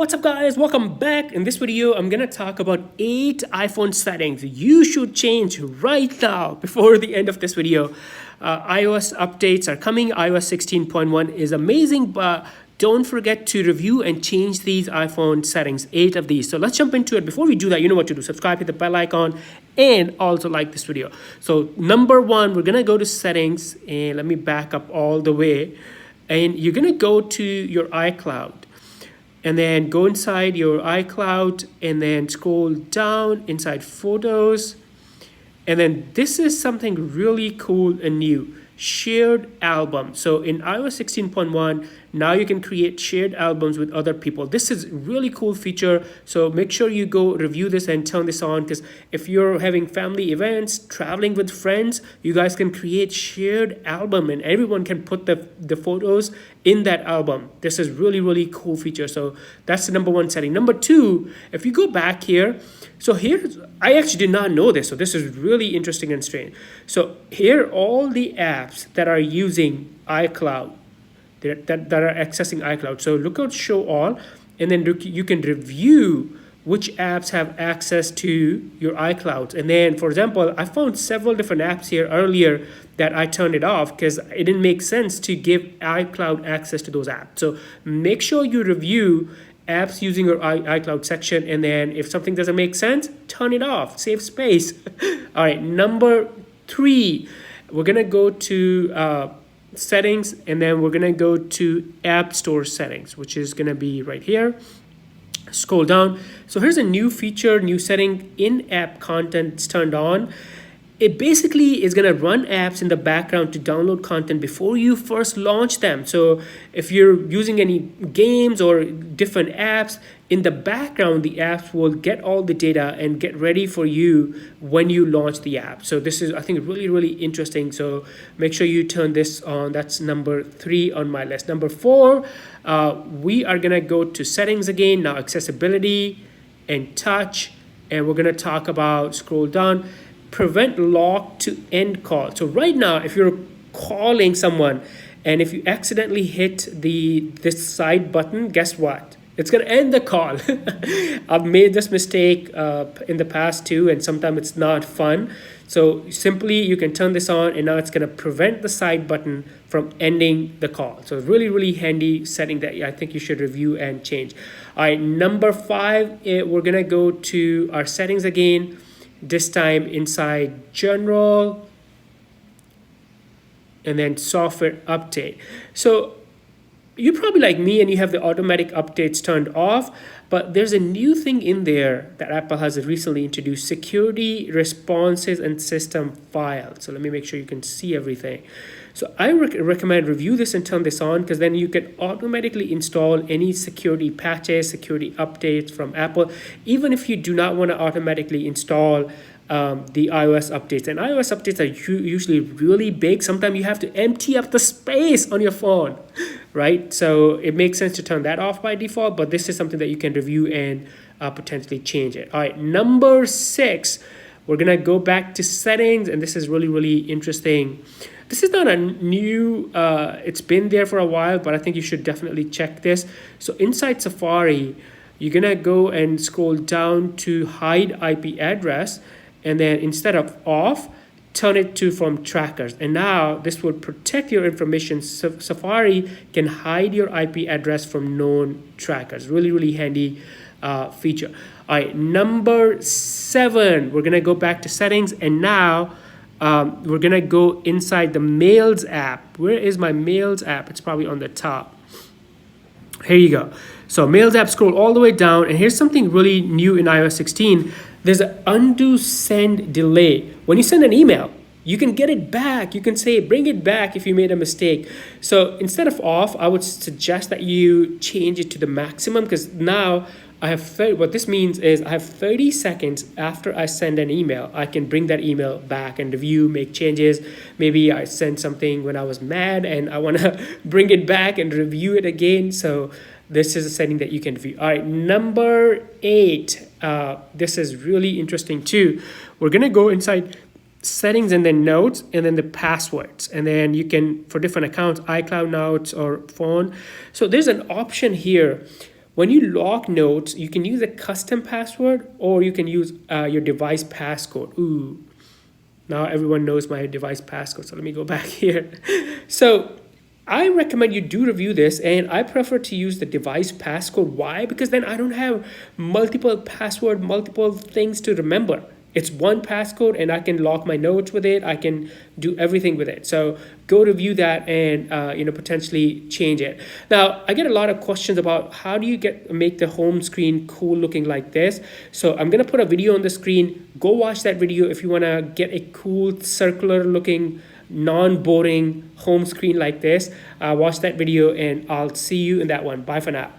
what's up guys? Welcome back. In this video, I'm gonna talk about 8 iPhone settings you should change right now before the end of this video. iOS updates are coming. iOS 16.1 is amazing, but don't forget to review and change these iPhone settings, 8 of these. So let's jump into it. Before we do that, you know what to do. Subscribe, hit the bell icon, and also like this video. So number 1, we're gonna go to settings, and let me back up all the way. And you're gonna go to your iCloud. And then go inside your iCloud and then scroll down inside photos. And then this is something really cool and new, shared album. So in iOS 16.1, now you can create shared albums with other people. This is a really cool feature. So make sure you go review this and turn this on, because if you're having family events, traveling with friends, you guys can create shared album and everyone can put the photos in that album. This is really cool feature. So that's the number 1 setting. Number 2, if you go back here, so here, I actually did not know this. So this is really interesting and strange. So here, all the apps that are using iCloud, that are accessing iCloud. So look out show all, and then you can review which apps have access to your iCloud. And then, for example, I found several different apps here earlier that I turned it off because it didn't make sense to give iCloud access to those apps. So make sure you review apps using your iCloud section, and then if something doesn't make sense, turn it off, save space. All right, number 3, we're gonna go to settings, and then we're gonna go to App Store settings, which is gonna be right here. Scroll down. So here's a new feature, new setting, in-app content's turned on. It basically is gonna run apps in the background to download content before you first launch them. So if you're using any games or different apps, in the background, the apps will get all the data and get ready for you when you launch the app. So this is, I think, really interesting. So make sure you turn this on. That's number 3 on my list. Number 4, we are gonna go to settings again, now accessibility and touch, and we're gonna talk about, scroll down, prevent lock to end call. So right now, if you're calling someone and if you accidentally hit this side button, guess what? It's gonna end the call. I've made this mistake in the past too, and sometimes it's not fun. So simply you can turn this on, and now it's gonna prevent the side button from ending the call. So really handy setting that I think you should review and change. All right, number 5, we're gonna go to our settings again. This time inside general, and then software update. So you're probably like me and you have the automatic updates turned off, but there's a new thing in there that Apple has recently introduced, security responses and system files. So let me make sure you can see everything. So I recommend review this and turn this on, because then you can automatically install any security patches, security updates from Apple, even if you do not want to automatically install the iOS updates. And iOS updates are usually really big. Sometimes you have to empty up the space on your phone, right? So it makes sense to turn that off by default, but this is something that you can review and potentially change it. All right, number 6, we're gonna go back to settings, and this is really interesting. This is not a new, it's been there for a while, but I think you should definitely check this. So inside Safari, you're gonna go and scroll down to hide IP address, and then instead of off, turn it to from trackers. And now this will protect your information. So Safari can hide your IP address from known trackers. Really handy feature. All right, number 7, we're gonna go back to settings, and now we're gonna go inside the Mails app. Where is my Mails app? It's probably on the top. Here you go. So Mails app, scroll all the way down, and here's something really new in iOS 16. There's an undo send delay. When you send an email, you can get it back. You can say, bring it back if you made a mistake. So instead of off, I would suggest that you change it to the maximum, because now I have what this means is I have 30 seconds after I send an email. I can bring that email back and review, make changes. Maybe I sent something when I was mad and I want to bring it back and review it again. So this is a setting that you can view. All right, number 8. This is really interesting too. We're gonna go inside settings and then notes and then the passwords, and then you can, for different accounts, iCloud, notes, or phone. So there's an option here When you lock notes, you can use a custom password or you can use your device passcode. Ooh, now everyone knows my device passcode. So let me go back here. So I recommend you do review this, and I prefer to use the device passcode. Why? Because then I don't have multiple password, multiple things to remember. It's one passcode and I can lock my notes with it. I can do everything with it. So go review that and potentially change it. Now, I get a lot of questions about how do you make the home screen cool looking like this. So I'm gonna put a video on the screen. Go watch that video if you wanna get a cool circular looking non-boring home screen like this. Watch that video and I'll see you in that one. Bye for now.